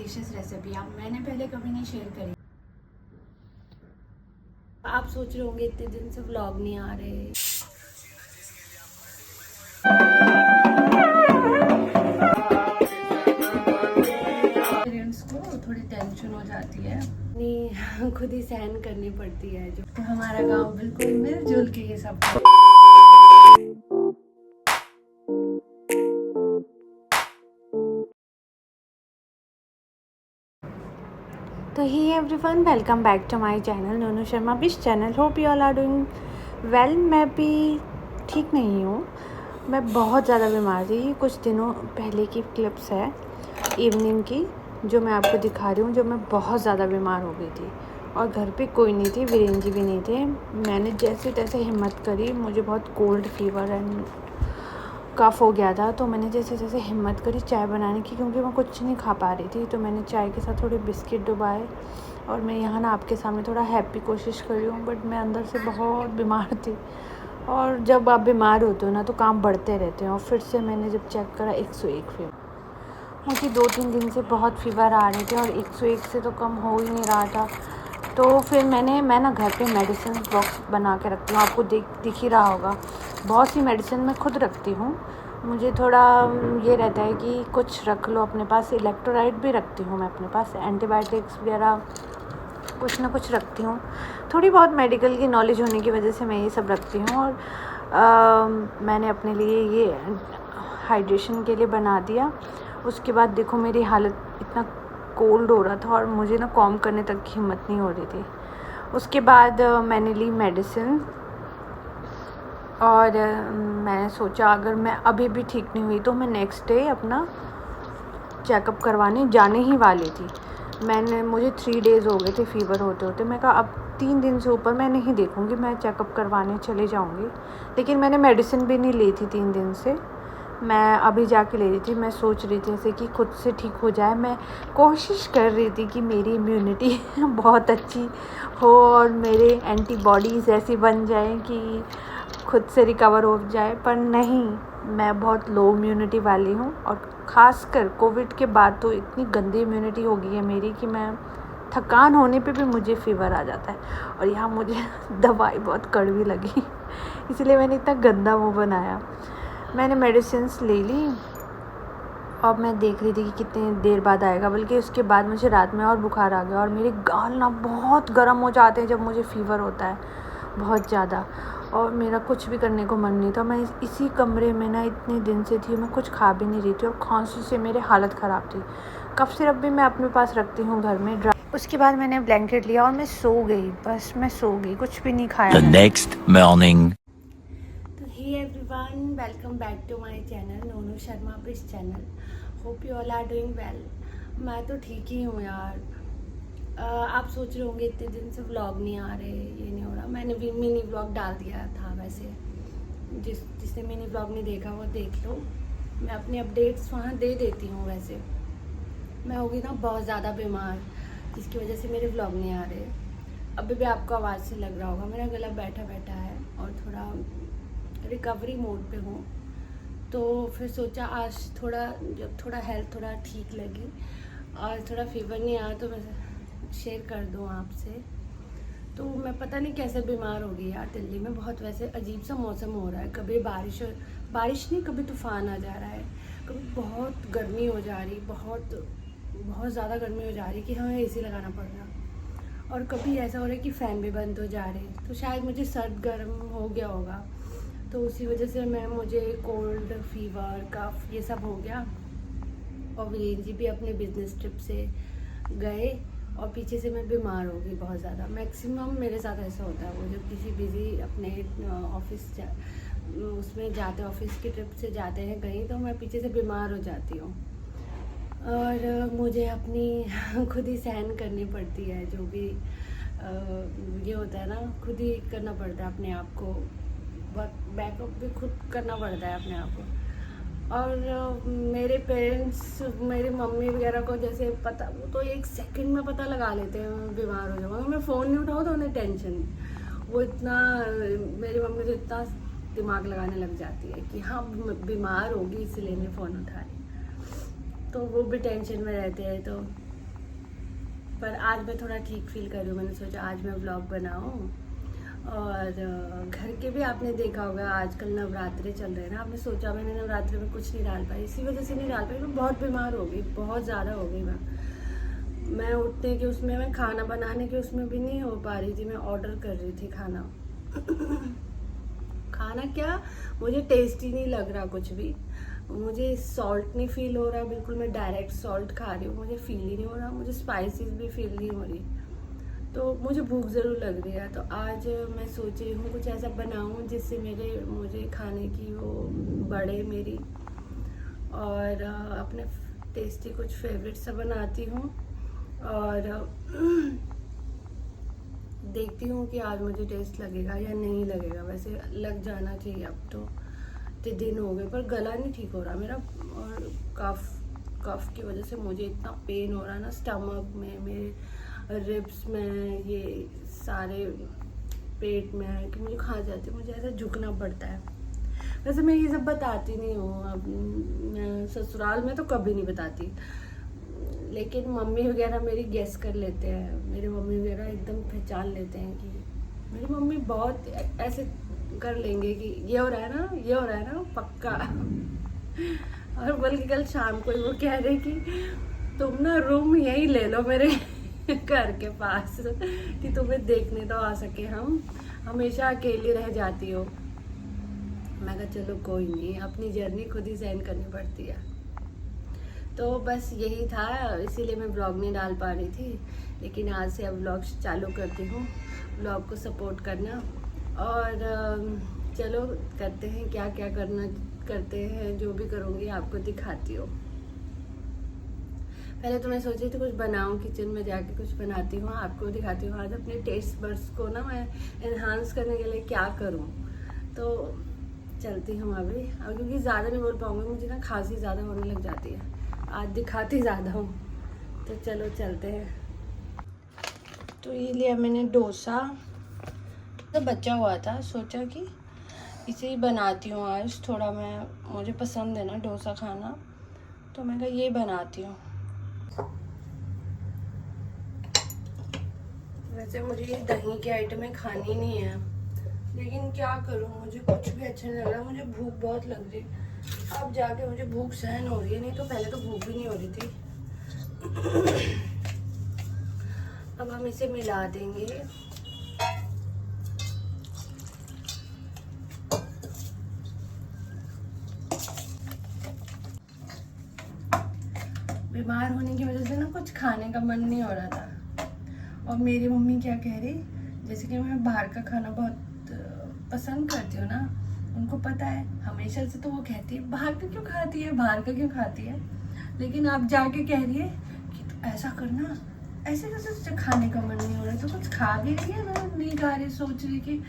Delicious recipe मैंने पहले कभी नहीं शेयर करी। आप सोच रहे होंगे इतने दिन से व्लॉग नहीं आ रहे। पेरेंट्स को थोड़ी टेंशन हो जाती है, नहीं खुद ही सहन करनी पड़ती है। जो तो हमारा गांव बिल्कुल मिलजुल के ये सब। तो hi everyone, welcome back to my channel Nonu Sharma बिश channel. Hope you all are doing well. मैं भी ठीक नहीं हूँ, मैं बहुत ज़्यादा बीमार थी। कुछ दिनों पहले की क्लिप्स है इवनिंग की जो मैं आपको दिखा रही हूँ, जो मैं बहुत ज़्यादा बीमार हो गई थी और घर पे कोई नहीं थी, वीरेन जी भी नहीं थे। मैंने जैसे तैसे हिम्मत करी, मुझे बहुत कोल्ड फीवर एंड कफ़ हो गया था, तो मैंने जैसे जैसे हिम्मत करी चाय बनाने की, क्योंकि मैं कुछ नहीं खा पा रही थी। तो मैंने चाय के साथ थोड़े बिस्किट डुबाए और मैं यहाँ ना आपके सामने थोड़ा हैप्पी कोशिश कर रही हूँ, बट मैं अंदर से बहुत बीमार थी। और जब आप बीमार होते हो ना तो काम बढ़ते रहते हैं। और फिर से मैंने जब चेक करा 101 फीवर, मुझे 2-3 दिन से बहुत फीवर आ रहे थे और 101 से तो कम हो ही नहीं रहा था। तो फिर मैं ना घर पे मेडिसिन बॉक्स बना के रखती हूँ, आपको दिख ही रहा होगा। बहुत सी मेडिसिन मैं खुद रखती हूँ, मुझे थोड़ा ये रहता है कि कुछ रख लो अपने पास। इलेक्ट्रोलाइट भी रखती हूँ मैं अपने पास, एंटीबायोटिक्स वगैरह कुछ ना कुछ रखती हूँ। थोड़ी बहुत मेडिकल की नॉलेज होने की वजह से मैं ये सब रखती हूँ। और मैंने अपने लिए ये हाइड्रेशन के लिए बना दिया। उसके बाद देखो मेरी हालत, इतना कोल्ड हो रहा था और मुझे ना कॉम करने तक की हिम्मत नहीं हो रही थी। उसके बाद मैंने ली मेडिसिन और मैंने सोचा अगर मैं अभी भी ठीक नहीं हुई तो मैं नेक्स्ट डे अपना चेकअप करवाने जाने ही वाली थी। मुझे 3 डेज़ हो गए थे फीवर होते होते। मैं कहा अब 3 दिन से ऊपर मैं नहीं देखूँगी, मैं चेकअप करवाने चले जाऊँगी। लेकिन मैंने मेडिसिन भी नहीं ली थी 3 दिन से, मैं अभी जाके ले रही थी। मैं सोच रही थी ऐसे कि खुद से ठीक हो जाए, मैं कोशिश कर रही थी कि मेरी इम्यूनिटी बहुत अच्छी हो और मेरे एंटीबॉडीज़ ऐसी बन जाएं कि खुद से रिकवर हो जाए, पर नहीं, मैं बहुत लो इम्यूनिटी वाली हूँ। और ख़ासकर कोविड के बाद तो इतनी गंदी इम्यूनिटी हो गई है मेरी कि मैं थकान होने पे भी मुझे फ़ीवर आ जाता है। और यहाँ मुझे दवाई बहुत कड़वी लगी इसलिए मैंने इतना गंदा मुँह बनाया। मैंने मेडिसिन्स ले ली और मैं देख रही थी कि कितनी देर बाद आएगा, बल्कि उसके बाद मुझे रात में और बुखार आ गया और मेरे गाल ना बहुत गर्म हो जाते हैं जब मुझे फ़ीवर होता है बहुत ज़्यादा। और मेरा कुछ भी करने को मन नहीं था। मैं इसी कमरे में ना इतने दिन से थी, मैं कुछ खा भी नहीं रही थी और खांसी से मेरी हालत ख़राब थी। कफ सिरप भी मैं अपने पास रखती हूँ घर में। उसके बाद मैंने ब्लैंकेट लिया और मैं सो गई, बस मैं सो गई, कुछ भी नहीं खाया। The next morning. तो hey everyone, welcome back to my channel Nonu Sharma बिश channel. Hope you all are doing well. मैं तो ठीक ही हूँ यार। आप सोच रहे होंगे इतने दिन से व्लॉग नहीं आ रहे, ये नहीं हो रहा। मैंने भी मिनी व्लॉग डाल दिया था, वैसे जिसने मिनी व्लॉग नहीं देखा वो देख लो। मैं अपनी अपडेट्स वहाँ दे देती हूँ। वैसे मैं हो गई ना बहुत ज़्यादा बीमार, जिसकी वजह से मेरे व्लॉग नहीं आ रहे। अभी भी आपको आवाज़ से लग रहा होगा मेरा गला बैठा बैठा है और थोड़ा रिकवरी मोड पे हूँ। तो फिर सोचा आज जब थोड़ा हेल्थ थोड़ा ठीक लगी और थोड़ा फीवर नहीं आया तो मैं शेयर कर दूँ आपसे। तो मैं पता नहीं कैसे बीमार हो गई यार। दिल्ली में बहुत वैसे अजीब सा मौसम हो रहा है, कभी बारिश नहीं, कभी तूफान आ जा रहा है, कभी बहुत गर्मी हो जा रही, बहुत ज़्यादा गर्मी हो जा रही कि हमें एसी लगाना पड़ रहा। और कभी ऐसा हो रहा है कि फ़ैन भी बंद हो जा रहे। तो शायद मुझे सर्द गर्म हो गया होगा, तो उसी वजह से मुझे कोल्ड फीवर कफ ये सब हो गया। और वीरेन जी भी अपने बिजनेस ट्रिप से गए और पीछे से मैं बीमार हो गई बहुत ज़्यादा। मैक्सिमम मेरे साथ ऐसा होता है, वो जब किसी बिज़ी अपने ऑफिस उसमें जाते, ऑफिस की ट्रिप से जाते हैं कहीं, तो मैं पीछे से बीमार हो जाती हूँ। और मुझे अपनी खुद ही सहन करनी पड़ती है, जो भी ये होता है ना, खुद ही करना पड़ता है अपने आप को। बैकअप भी खुद करना पड़ता है अपने आप को। और मेरे पेरेंट्स, मेरी मम्मी वगैरह को जैसे पता, वो तो 1 सेकंड में पता लगा लेते हैं मैं बीमार हो जाऊँगा। मैं फ़ोन नहीं उठाऊँ तो उन्हें टेंशन, वो इतना, मेरी मम्मी तो इतना दिमाग लगाने लग जाती है कि हाँ बीमार होगी इसलिए नहीं फ़ोन उठा रही, तो वो भी टेंशन में रहते हैं। तो पर आज मैं थोड़ा ठीक फील कर रही हूँ। मैंने सोचा आज मैं व्लॉग बनाऊँ। और घर के भी आपने देखा होगा, आजकल नवरात्रे चल रहे हैं ना, आपने सोचा मैंने नवरात्रे में कुछ नहीं डाल पाई, इसी वजह से नहीं डाल पाई। मैं बहुत बीमार हो गई, बहुत ज़्यादा हो गई। मैं उठने के उसमें, मैं खाना बनाने के उसमें भी नहीं हो पा रही थी। मैं ऑर्डर कर रही थी खाना खाना क्या, मुझे टेस्टी नहीं लग रहा कुछ भी, मुझे सॉल्ट नहीं फील हो रहा बिल्कुल। मैं डायरेक्ट सॉल्ट खा रही हूँ, मुझे फील ही नहीं हो रहा, मुझे स्पाइसेस भी फील नहीं हो रही, तो मुझे भूख ज़रूर लग रही है। तो आज मैं सोच रही हूँ कुछ ऐसा बनाऊँ जिससे मुझे खाने की वो बढ़े मेरी, और अपने टेस्टी कुछ फेवरेट सा बनाती हूँ। और देखती हूँ कि आज मुझे टेस्ट लगेगा या नहीं लगेगा। वैसे लग जाना चाहिए, अब तो दिन हो गए, पर गला नहीं ठीक हो रहा मेरा, और कफ की वजह से मुझे इतना पेन हो रहा है ना स्टमक में, मेरे रिब्स में, ये सारे पेट में, कि मुझे खा जाती है, मुझे ऐसा झुकना पड़ता है। वैसे मैं ये सब बताती नहीं हूँ, अब मैं ससुराल में तो कभी नहीं बताती, लेकिन मम्मी वगैरह मेरी गेस कर लेते हैं, मेरे मम्मी वगैरह एकदम पहचान लेते हैं कि मेरी मम्मी बहुत ऐसे कर लेंगे कि ये हो रहा है ना, ये हो रहा है ना, पक्का। और बल्कि कल शाम को ही वो कह रहे कि तुम ना रूम यहीं ले लो मेरे घर के पास, कि तुम्हें देखने तो आ सके, हम हमेशा अकेली रह जाती हो। मैं कहा चलो कोई नहीं, अपनी जर्नी खुद ही सहन करनी पड़ती है। तो बस यही था, इसीलिए मैं व्लॉग नहीं डाल पा रही थी, लेकिन आज से अब व्लॉग चालू करती हूँ। व्लॉग को सपोर्ट करना, और चलो करते हैं क्या क्या करते हैं, जो भी करूँगी आपको दिखाती हूँ। पहले तो मैं सोची थी कुछ बनाऊँ, किचन में जाके कुछ बनाती हूँ, आपको दिखाती हूँ। आज अपने टेस्ट बड्स को ना मैं एनहांस करने के लिए क्या करूँ, तो चलती हूँ अभी। अब क्योंकि ज़्यादा नहीं बोल पाऊँगी, मुझे ना खांसी ज़्यादा होने लग जाती है, आज दिखाती ज़्यादा हूँ, तो चलो चलते हैं। तो ये लिया मैंने डोसा, तो बचा हुआ था, सोचा कि इसे ही बनाती हूँ आज। थोड़ा मुझे पसंद है ना डोसा खाना, तो मैं कहा ये बनाती हूँ। वैसे मुझे ये दही के आइटमें खानी नहीं है, लेकिन क्या करूँ, मुझे कुछ भी अच्छा नहीं लग रहा, मुझे भूख बहुत लग रही। अब जाके मुझे भूख सहन हो रही है, नहीं तो पहले तो भूख भी नहीं हो रही थी। अब हम इसे मिला देंगे। बीमार होने की वजह से ना कुछ खाने का मन नहीं हो रहा था, और मेरी मम्मी क्या कह रही, जैसे कि मैं बाहर का खाना बहुत पसंद करती हूँ ना, उनको पता है, हमेशा से तो वो कहती है बाहर का क्यों खाती है, बाहर का क्यों खाती है, लेकिन अब जाके कह रही है कि तो ऐसा करना, ऐसे कैसे खाने का मन नहीं हो रहा, तो कुछ खा भी रही है, मैं नहीं खा रही, सोच रही कि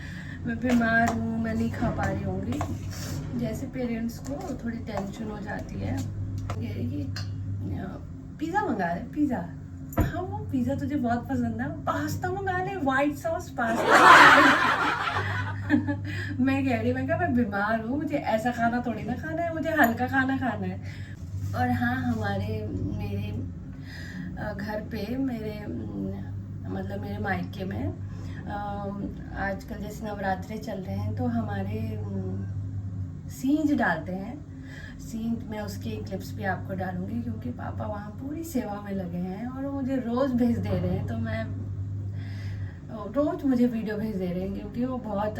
मैं बीमार हूँ, मैं नहीं खा पा रही होंगी। जैसे पेरेंट्स को थोड़ी टेंशन हो जाती है, कह रही कि पिज़्ज़ा मंगा ले, पिज़्ज़ा, हाँ वो पिज़्ज़ा तुझे बहुत पसंद है, पास्ता मंगा ले, वाइट सॉस पास्ता। मैं कह रही, मैं कहा मैं बीमार हूँ, मुझे ऐसा खाना थोड़ी ना खाना है, मुझे हल्का खाना खाना है। और हाँ, मेरे घर पे, मतलब मेरे मायके में आजकल जैसे नवरात्रे चल रहे हैं, तो हमारे सींज डालते हैं। सीन मैं उसके क्लिप्स भी आपको डालूंगी, क्योंकि पापा वहाँ पूरी सेवा में लगे हैं और मुझे रोज़ भेज दे रहे हैं, तो मैं रोज़ मुझे वीडियो भेज दे रहे हैं, क्योंकि वो बहुत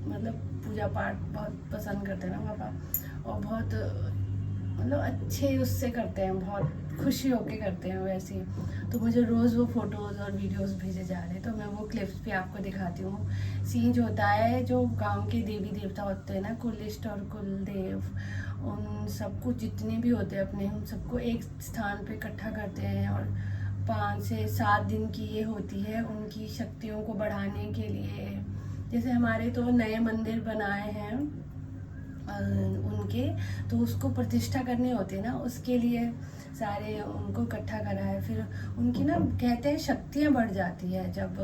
मतलब पूजा पाठ बहुत पसंद करते हैं ना पापा, और बहुत मतलब अच्छे उससे करते हैं, बहुत खुशी होके करते हैं वैसे। तो मुझे रोज़ वो फ़ोटोज़ और वीडियोस भेजे जा रहे हैं, तो मैं वो क्लिप्स भी आपको दिखाती हूँ। सींज होता है, जो गांव के देवी देवता होते हैं ना, कुलिष्ट और कुलदेव, उन सबको जितने भी होते हैं अपने, उन सबको एक स्थान पे इकट्ठा करते हैं, और 5 से 7 दिन की ये होती है उनकी शक्तियों को बढ़ाने के लिए। जैसे हमारे तो नए मंदिर बनाए हैं उनके, तो उसको प्रतिष्ठा करनी होती है ना, उसके लिए सारे उनको इकट्ठा करा है। फिर उनकी ना कहते हैं शक्तियाँ बढ़ जाती है जब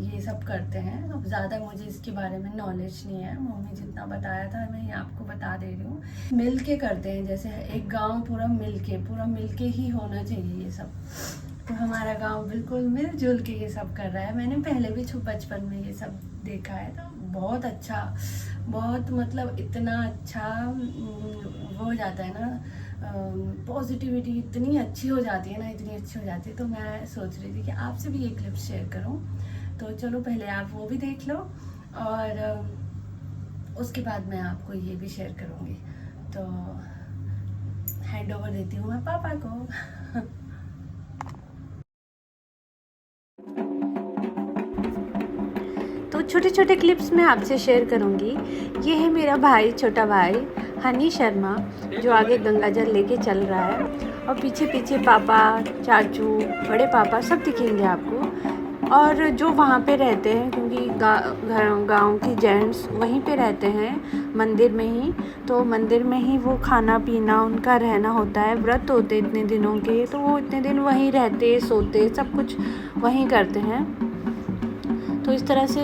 ये सब करते हैं। अब ज़्यादा मुझे इसके बारे में नॉलेज नहीं है, मम्मी जितना बताया था मैं ये आपको बता दे रही हूँ। मिल के करते हैं, जैसे एक गांव पूरा मिल के ही होना चाहिए ये सब। तो हमारा गांव बिल्कुल मिलजुल के ये सब कर रहा है। मैंने पहले भी बचपन में ये सब देखा है, तो बहुत अच्छा, बहुत मतलब इतना अच्छा वो हो जाता है ना, पॉजिटिविटी इतनी अच्छी हो जाती है ना, इतनी अच्छी हो जाती है। तो मैं सोच रही थी कि आपसे भी ये क्लिप शेयर करूं। तो चलो पहले आप वो भी देख लो और उसके बाद मैं आपको ये भी शेयर करूंगी। तो हैंड ओवर देती हूँ मैं पापा को। तो छोटे छोटे क्लिप्स मैं आपसे शेयर करूंगी। ये है मेरा भाई, छोटा भाई हनी शर्मा, जो आगे गंगा जल लेके चल रहा है, और पीछे पीछे पापा, चाचू, बड़े पापा सब दिखेंगे आपको। और जो वहाँ पे रहते हैं, क्योंकि गांव की जेंट्स वहीं पे रहते हैं मंदिर में ही, तो मंदिर में ही वो खाना पीना उनका रहना होता है। व्रत होते इतने दिनों के, तो वो इतने दिन वहीं रहते, सोते, सब कुछ वहीं करते हैं। तो इस तरह से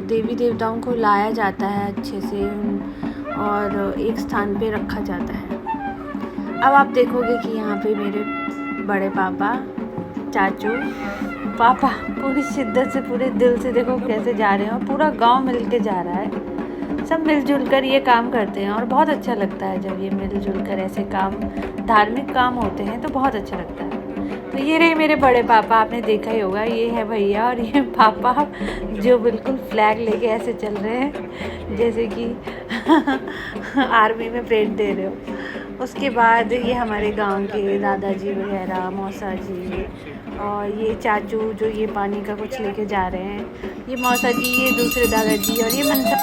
देवी देवताओं को लाया जाता है अच्छे से, और एक स्थान पे रखा जाता है। अब आप देखोगे कि यहाँ पे मेरे बड़े पापा, चाचू, पापा पूरी शिद्दत से, पूरे दिल से देखो कैसे जा रहे हैं, और पूरा गांव मिल के जा रहा है। सब मिलजुल कर ये काम करते हैं, और बहुत अच्छा लगता है जब ये मिलजुल कर ऐसे काम, धार्मिक काम होते हैं, तो बहुत अच्छा लगता है। तो ये रहे मेरे बड़े पापा, आपने देखा ही होगा, ये है भैया और ये पापा, जो बिल्कुल फ्लैग लेके ऐसे चल रहे हैं जैसे कि आर्मी में परेड दे रहे हो। उसके बाद ये हमारे गांव के दादाजी वगैरह, मौसा जी, और ये चाचू जो ये पानी का कुछ लेके जा रहे हैं, ये मौसा जी, ये दूसरे दादाजी, और ये मनसा।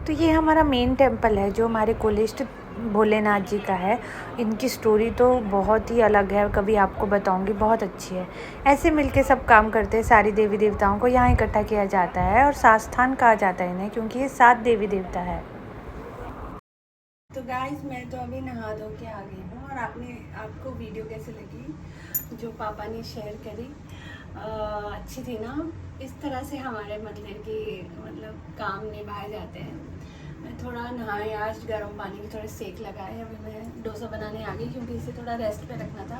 तो ये हमारा मेन टेंपल है, जो हमारे कुलिष्ट भोलेनाथ जी का है। इनकी स्टोरी तो बहुत ही अलग है, कभी आपको बताऊंगी, बहुत अच्छी है। ऐसे मिलके सब काम करते हैं, सारी देवी देवताओं को यहाँ इकट्ठा किया जाता है, और सात स्थान कहा जाता है इन्हें, क्योंकि ये 7 देवी देवता है। तो गाइस, मैं तो अभी नहा धो के आ गई हूँ, और आपको वीडियो कैसे लगी जो पापा ने शेयर करी? अच्छी थी ना? इस तरह से हमारे मंदिर की मतलब काम निभाए जाते हैं। मैं थोड़ा नहाए आज, गर्म पानी की थोड़े सेक लगाए। अभी मैं डोसा बनाने आ गई, क्योंकि इसे थोड़ा रेस्ट पे रखना था,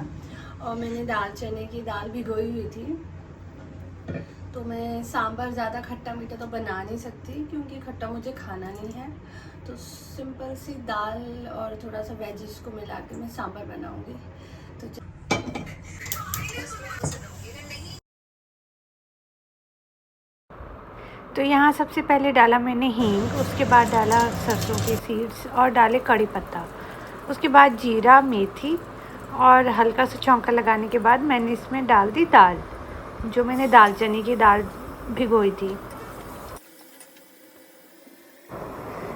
और मैंने दाल, चने की दाल भिगोई हुई थी। तो मैं सांभर ज़्यादा खट्टा मीठा तो बना नहीं सकती, क्योंकि खट्टा मुझे खाना नहीं है। तो सिंपल सी दाल और थोड़ा सा वेजिस को मिला के मैं सांभर बनाऊंगी। तो यहाँ सबसे पहले डाला मैंने हींग, उसके बाद डाला सरसों के सीड्स, और डाले कड़ी पत्ता, उसके बाद जीरा, मेथी, और हल्का सा छौंका लगाने के बाद मैंने इसमें डाल दी दाल, जो मैंने दाल चने की दाल भिगोई थी।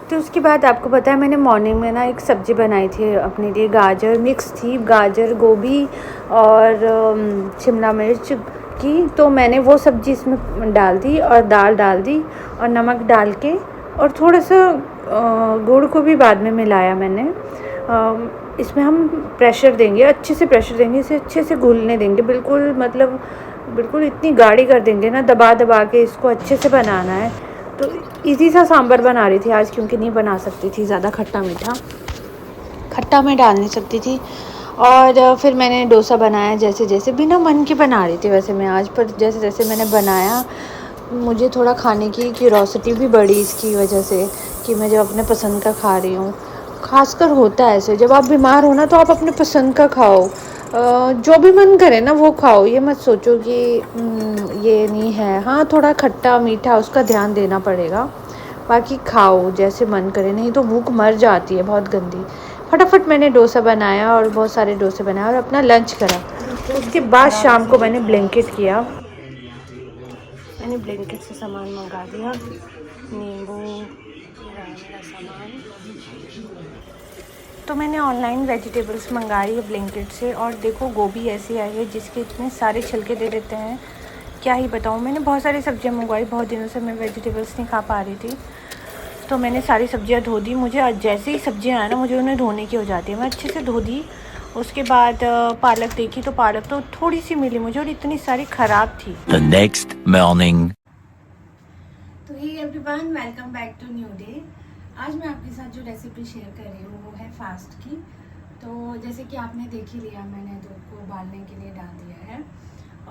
तो उसके बाद आपको पता है, मैंने मॉर्निंग में ना एक सब्ज़ी बनाई थी अपने लिए, गाजर मिक्स थी, गाजर, गोभी और शिमला मिर्च की। तो मैंने वो सब्ज़ी इसमें डाल दी, और दाल डाल दी, और नमक डाल के, और थोड़ा सा गुड़ को भी बाद में मिलाया मैंने। इसमें हम प्रेशर देंगे, अच्छे से प्रेशर देंगे, इसे अच्छे से घुलने देंगे, बिल्कुल मतलब बिल्कुल इतनी गाढ़ी कर देंगे ना, दबा दबा के इसको अच्छे से बनाना है। तो इजी सा सांभर बना रही थी आज, क्योंकि नहीं बना सकती थी ज़्यादा खट्टा मीठा, खट्टा मैं डाल नहीं सकती थी। और फिर मैंने डोसा बनाया, जैसे जैसे बिना मन के बना रही थी वैसे मैं आज, पर जैसे जैसे मैंने बनाया, मुझे थोड़ा खाने की क्यूरोसिटी भी बढ़ी इसकी वजह से, कि मैं जब अपने पसंद का खा रही हूँ। खासकर होता है ऐसे, जब आप बीमार हो ना, तो आप अपने पसंद का खाओ, जो भी मन करे ना वो खाओ। ये मत सोचो कि ये नहीं है, हाँ थोड़ा खट्टा मीठा उसका ध्यान देना पड़ेगा, बाकी खाओ जैसे मन करे, नहीं तो भूख मर जाती है बहुत गंदी। फटाफट मैंने डोसा बनाया, और बहुत सारे डोसे बनाए, और अपना लंच करा। उसके बाद शाम को मैंने ब्लैंकेट किया, मैंने ब्लैंकेट से सामान मंगा दिया, नींबू, मेरा सामान। तो मैंने ऑनलाइन वेजिटेबल्स मंगाई है ब्लैंकेट से, और देखो गोभी ऐसी आई है जिसके इतने सारे छिलके दे देते हैं, क्या ही बताऊँ। मैंने बहुत सारी सब्जियां मंगवाई, बहुत दिनों से मैं वेजिटेबल्स नहीं खा पा रही थी, तो मैंने सारी सब्जियां धो दी। मुझे जैसे ही सब्जियां आए ना मुझे उन्हें धोने की हो जाती है। मैं अच्छे से धो दी। उसके बाद पालक देखी तो पालक तो थोड़ी सी मिली मुझे और इतनी सारी ख़राब थी। The next morning. तो hey everyone, welcome back to new day. आज मैं आपके साथ जो रेसिपी शेयर कर रही हूँ वो है फास्ट की। तो जैसे कि आपने देख ही लिया, मैंने दूध को उबालने के लिए डाल दिया है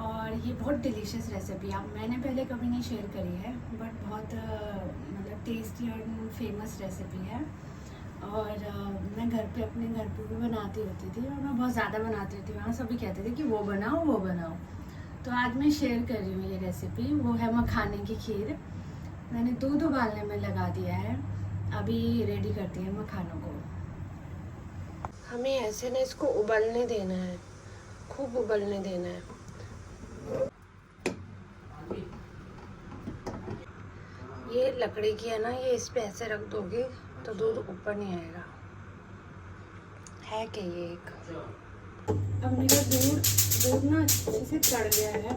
और ये बहुत डिलीशियस रेसिपी आप मैंने पहले कभी नहीं शेयर करी है, बट बहुत मतलब टेस्टी और फेमस रेसिपी है। और मैं घर पे अपने घर पे भी बनाती होती थी और मैं बहुत ज़्यादा बनाती होती थी। वहाँ सभी कहते थे कि वो बनाओ वो बनाओ। तो आज मैं शेयर कर रही हूँ ये रेसिपी। वो है मखाने की खीर। मैंने दूध उबालने में लगा दिया है, अभी रेडी करती है मखानों को। हमें ऐसे ना इसको उबलने देना है, खूब उबलने देना है। ये लकड़ी की है ना, ये इस पे ऐसे रख दोगे तो दूध ऊपर नहीं आएगा। है क्या ये एक। अब मेरा दूध ना अच्छे से चढ़ गया है।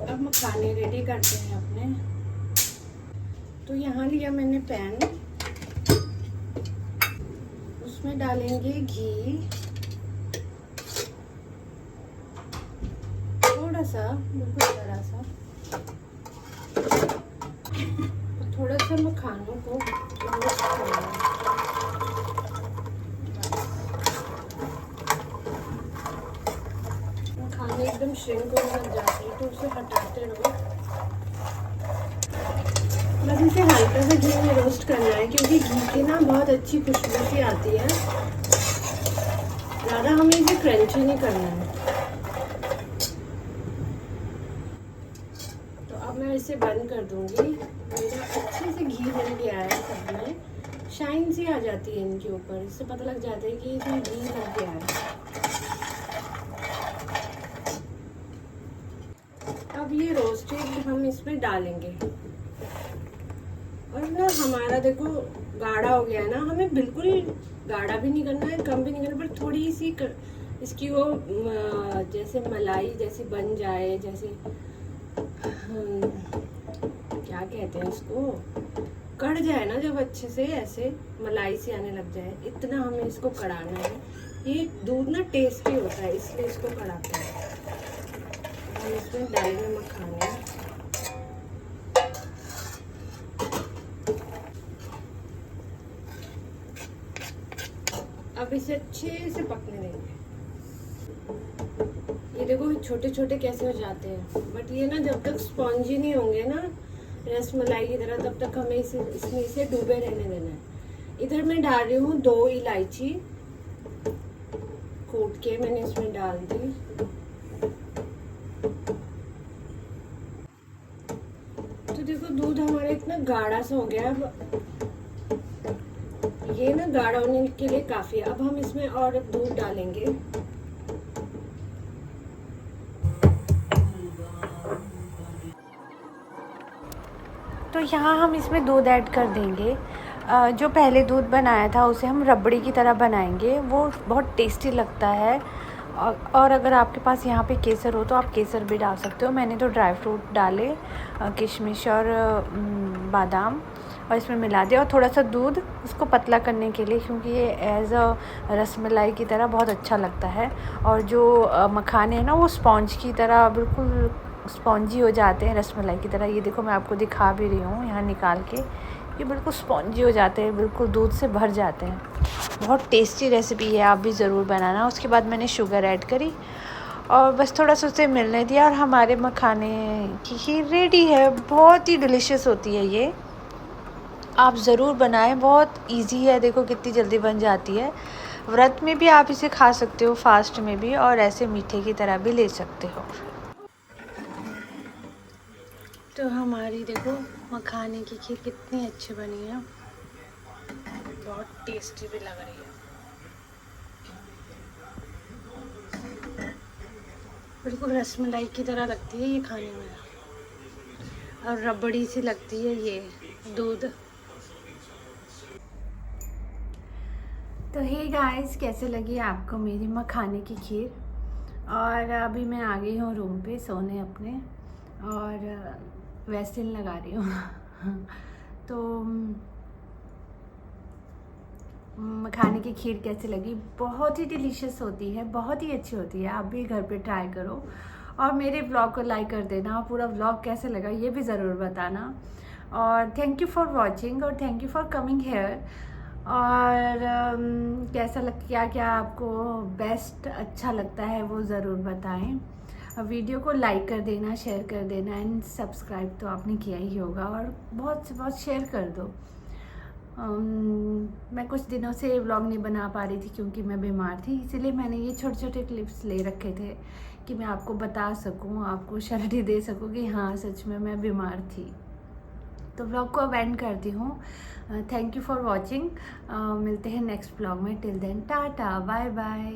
अब मखाने रेडी करते हैं अपने। तो यहाँ लिया मैंने पैन, उसमें डालेंगे घी थोड़ा सा, बिल्कुल जरा सा। थोड़ा सा मखानों को रोस्ट करना है। मखाने एकदम श्रिंक होने लग जाते हैं तो उसे हटाते रहो। बस इसे हल्का सा घी में रोस्ट करना है, क्योंकि घी की ना बहुत अच्छी खुशबू सी आती है। ज़्यादा हमें इसे क्रंची नहीं करना है। तो अब मैं इसे बंद कर दूंगी। मेरा अच्छे से घी बन गया है, सब में शाइन सी आ जाती है इनके ऊपर। इससे पता लग जाता है कि इसमें घी लग गया है। अब ये रोस्टेड हम इसमें डालेंगे। और ना हमारा देखो गाढ़ा हो गया है ना, हमें बिल्कुल गाढ़ा भी नहीं करना है, कम भी नहीं करना, पर थोड़ी सी इसकी वो जैसे मलाई जैसी बन जाए, जैसे क्या कहते हैं इसको, कढ़ जाए ना जब अच्छे से, ऐसे मलाई सी आने लग जाए, इतना हमें इसको कढ़ाना है। ये दूध ना टेस्टी होता है इसलिए इसको कढ़ाते हैं। हम इसमें डालेंगे मखाने। अब इसे अच्छे से पकने देंगे। ये देखो छोटे छोटे कैसे हो जाते हैं, बट ये ना जब तक स्पॉन्जी नहीं होंगे ना रसमलाई की तरह, तब तक हमें इसमें इसे डूबे रहने देना है। इधर मैं डाल रही हूँ 2 इलायची कूट के मैंने इसमें डाल दी। तो देखो दूध हमारा इतना गाढ़ा सा हो गया। अब ये ना गाढ़ा होने के लिए काफी है। अब हम इसमें और दूध डालेंगे। तो यहाँ हम इसमें दूध ऐड कर देंगे। जो पहले दूध बनाया था उसे हम रबड़ी की तरह बनाएंगे, वो बहुत टेस्टी लगता है। और अगर आपके पास यहाँ पे केसर हो तो आप केसर भी डाल सकते हो। मैंने तो ड्राई फ्रूट डाले, किशमिश और बादाम, और इसमें मिला दिया। और थोड़ा सा दूध इसको पतला करने के लिए, क्योंकि ये एज अ रसमलाई की तरह बहुत अच्छा लगता है। और जो मखाने हैं ना वो स्पॉन्ज की तरह बिल्कुल स्पॉन्जी हो जाते हैं, रसमलाई की तरह। ये देखो मैं आपको दिखा भी रही हूँ यहाँ निकाल के, ये बिल्कुल स्पॉन्जी हो जाते हैं, बिल्कुल दूध से भर जाते हैं। बहुत टेस्टी रेसिपी है, आप भी ज़रूर बनाना। उसके बाद मैंने शुगर ऐड करी और बस थोड़ा सा उसे मिलने दिया और हमारे मखाने की खीर रेडी है। बहुत ही डिलीशियस होती है ये, आप ज़रूर बनाएं। बहुत इजी है, देखो कितनी जल्दी बन जाती है। व्रत में भी आप इसे खा सकते हो, फास्ट में भी, और ऐसे मीठे की तरह भी ले सकते हो। तो हमारी देखो मखाने की खीर कितनी अच्छी बनी है, बहुत टेस्टी भी लग रही है। बिल्कुल रसमलाई की तरह लगती है ये खाने में, और रबड़ी सी लगती है ये दूध। तो हे गाइस, कैसे लगी आपको मेरी मखाने की खीर। और अभी मैं आ गई हूँ रूम पे सोने अपने, और वैसलीन लगा रही हूँ। तो मखाने की खीर कैसी लगी? बहुत ही डिलीशियस होती है, बहुत ही अच्छी होती है। आप भी घर पे ट्राई करो और मेरे ब्लॉग को लाइक कर देना। पूरा ब्लॉग कैसे लगा ये भी ज़रूर बताना। और थैंक यू फॉर वॉचिंग और thank you for coming here. और कैसा लग, क्या क्या आपको बेस्ट अच्छा लगता है वो ज़रूर बताएं। वीडियो को लाइक कर देना, शेयर कर देना एंड सब्सक्राइब तो आपने किया ही होगा और बहुत से बहुत शेयर कर दो। मैं कुछ दिनों से व्लॉग नहीं बना पा रही थी क्योंकि मैं बीमार थी, इसीलिए मैंने ये छोटे छोटे क्लिप्स ले रखे थे कि मैं आपको बता सकूं, आपको शरटी दे सकूं कि हाँ सच में मैं बीमार थी। तो व्लॉग को अब एंड करती हूँ। Thank you for watching. मिलते हैं नेक्स्ट व्लॉग में। Till then tata bye bye.